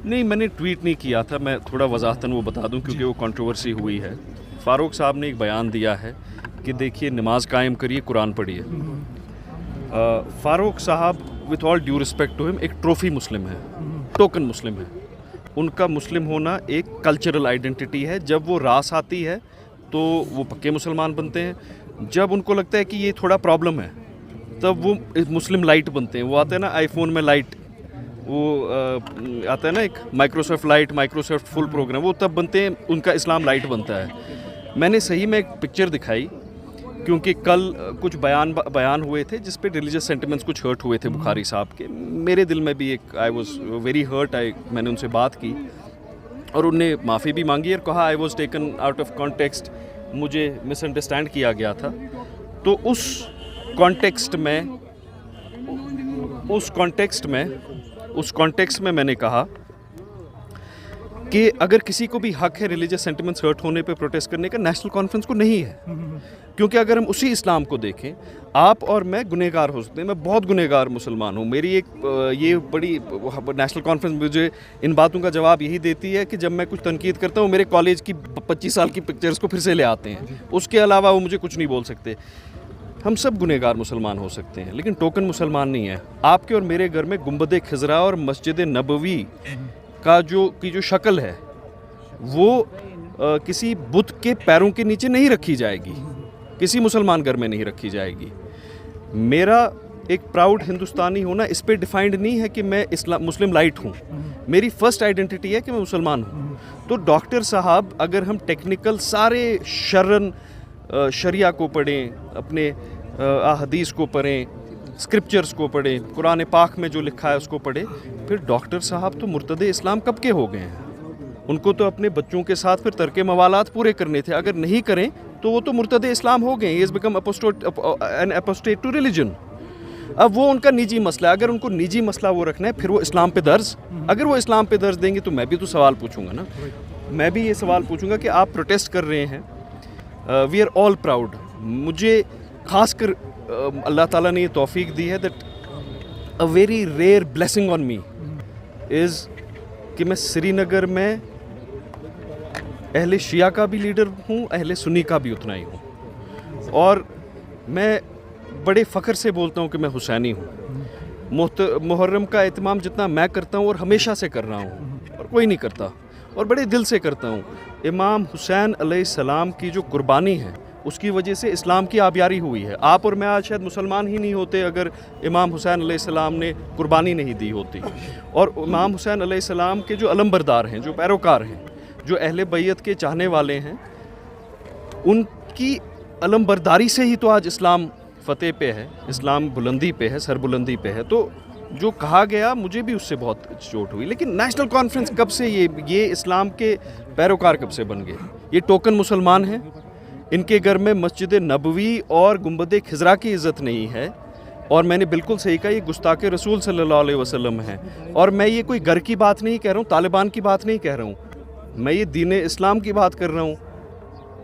नहीं, मैंने ट्वीट नहीं किया था, मैं थोड़ा वजाहतन वो बता दूं क्योंकि वो कंट्रोवर्सी हुई है। फ़ारूक साहब ने एक बयान दिया है कि देखिए नमाज कायम करिए, कुरान पढ़िए। फ़ारूक साहब with all due respect to him एक ट्रॉफी मुस्लिम है, टोकन मुस्लिम है। उनका मुस्लिम होना एक कल्चरल आइडेंटिटी है। जब वो रास आती है तो वो पक्के मुसलमान बनते हैं। जब उनको लगता है कि ये थोड़ा प्रॉब्लम है तब वो मुस्लिम लाइट बनते हैं। वो आते हैं ना आईफोन में लाइट, वो आता है ना एक Microsoft light, Microsoft full program, वो तब बनते हैं, उनका इस्लाम लाइट बनता है। मैंने सही में एक पिक्चर दिखाई क्योंकि कल कुछ बयान हुए थे जिस पे रिलीजियस सेंटिमेंट्स कुछ हर्ट हुए थे बुखारी साहब के। मेरे दिल में भी एक आई वाज वेरी हर्ट। मैंने उनसे बात की और उनने माफ़ी भी मांगी और कहा I was taken out of context, मुझे मिसअंडरस्टैंड किया गया था। तो उस कॉन्टेक्स्ट में मैंने कहा कि अगर किसी को भी हक है रिलीजियस सेंटिमेंट्स हर्ट होने पे प्रोटेस्ट करने का, नेशनल कॉन्फ्रेंस को नहीं है। क्योंकि अगर हम उसी इस्लाम को देखें, आप और मैं गुनहगार हो सकते हैं। मैं बहुत गुनहगार मुसलमान हूँ। मेरी एक ये बड़ी नेशनल कॉन्फ्रेंस मुझे इन बातों का जवाब यही देती है कि जब मैं कुछ तनकीद करता हूँ मेरे कॉलेज की 25 साल की पिक्चर्स को फिर से ले आते हैं, उसके अलावा वो मुझे कुछ नहीं बोल सकते। हम सब गुनहगार मुसलमान हो सकते हैं लेकिन टोकन मुसलमान नहीं है। आपके और मेरे घर में गुंबद खिजरा और मस्जिद नबवी का जो शक्ल है वो किसी बुत के पैरों के नीचे नहीं रखी जाएगी, किसी मुसलमान घर में नहीं रखी जाएगी। मेरा एक प्राउड हिंदुस्तानी होना इस पे डिफाइंड नहीं है कि मैं मुस्लिम लाइट हूँ। मेरी फर्स्ट आइडेंटिटी है कि मैं मुसलमान हूँ। तो डॉक्टर साहब अगर हम टेक्निकल सारे शरिया को पढ़ें, अपने हदीस को पढ़ें, स्क्रिप्चर्स को पढ़ें, कुरान पाक में जो लिखा है उसको पढ़ें, फिर डॉक्टर साहब तो मुर्तदे इस्लाम कब के हो गए हैं। उनको तो अपने बच्चों के साथ फिर तर्के मवालात पूरे करने थे। अगर नहीं करें तो वो तो मुर्तदे इस्लाम हो गए। Is become an apostate to religion. अब वो उनका निजी मसला है। अगर उनको निजी मसला वो रखना है फिर वो इस्लाम पे दर्ज, अगर वो इस्लाम पे दर्ज देंगे तो मैं भी तो सवाल पूछूंगा ना। मैं भी ये सवाल पूछूंगा कि आप प्रोटेस्ट कर रहे हैं, वी आर ऑल प्राउड। मुझे खासकर अल्लाह ताला ने ये तौफीक दी है that a very rare blessing on me is कि मैं श्रीनगर में अहले शिया का भी लीडर हूँ, अहले सुन्नी का भी उतना ही हूँ। और मैं बड़े फ़ख्र से बोलता हूँ कि मैं हुसैनी हूँ। मुहर्रम का एहतमाम जितना मैं करता हूँ और हमेशा से कर रहा हूँ और कोई नहीं करता, और बड़े दिल से करता हूँ। इमाम हुसैन अलैहिस्सलाम की जो कुर्बानी है उसकी वजह से इस्लाम की आबियारी हुई है। आप और मैं आज शायद मुसलमान ही नहीं होते अगर इमाम हुसैन अलैहिस्सलाम ने कुर्बानी नहीं दी होती। और इमाम हुसैन अलैहिस्सलाम के जो अलमबरदार हैं, जो पैरोकार हैं, जो अहले बैत के चाहने वाले हैं, उनकी अलमबरदारी से ही तो आज इस्लाम फ़तेह पे है, इस्लाम बुलंदी पे है, सरबुलंदी पे है। तो जो कहा गया मुझे भी उससे बहुत चोट हुई। लेकिन नेशनल कॉन्फ्रेंस कब से ये इस्लाम के पैरोकार कब से बन गए? ये टोकन मुसलमान हैं। इनके घर में मस्जिद नबवी और गुंबद खिजरा की इज़्ज़त नहीं है। और मैंने बिल्कुल सही कहा, ये गुस्ताख रसूल सल्लल्लाहु अलैहि वसल्लम है। और मैं ये कोई घर की बात नहीं कह रहा हूँ, तालिबान की बात नहीं कह रहा हूँ, मैं ये दीन इस्लाम की बात कर रहा हूँ।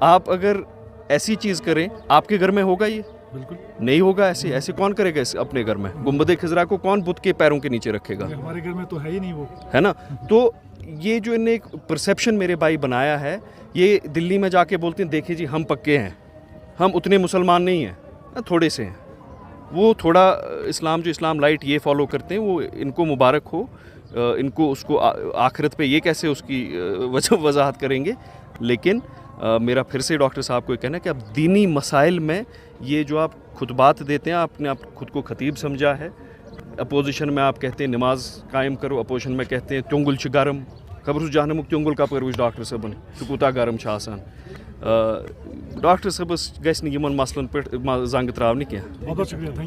आप अगर ऐसी चीज़ करें, आपके घर में होगा ये? बिल्कुल नहीं होगा। ऐसे कौन करेगा अपने घर में? गुंबद खिजरा को कौन बुत के पैरों के नीचे रखेगा? हमारे घर में तो है ही नहीं वो, है ना। तो ये जो इन्हें एक परसेप्शन मेरे भाई बनाया है, ये दिल्ली में जाके बोलते हैं देखिए जी हम पक्के हैं, हम उतने मुसलमान नहीं हैं, थोड़े से हैं। वो थोड़ा इस्लाम, जो इस्लाम लाइट ये फॉलो करते हैं, वो इनको मुबारक हो। इनको उसको आखिरत पे ये कैसे उसकी वजाहत करेंगे। लेकिन मेरा फिर से डॉक्टर साहब को ये कहना है कि अब दीनी मसाइल में ये जो आप खुतबात देते हैं, आपने आप खुद को खतीब समझा है। अपोजिशन में आप कहते हैं नमाज कायम करो, अपोजिशन में कहते हैं त्योंगुल चिगारम खबर जहानमुक त्योंगुल का परवश डॉक्टर साहबन चुकूता गारम आसान। डॉक्टर साहबस गस यमन मसलन पे जंग त्रावनी क्या। बहुत शुक्रिया, थैंक यू।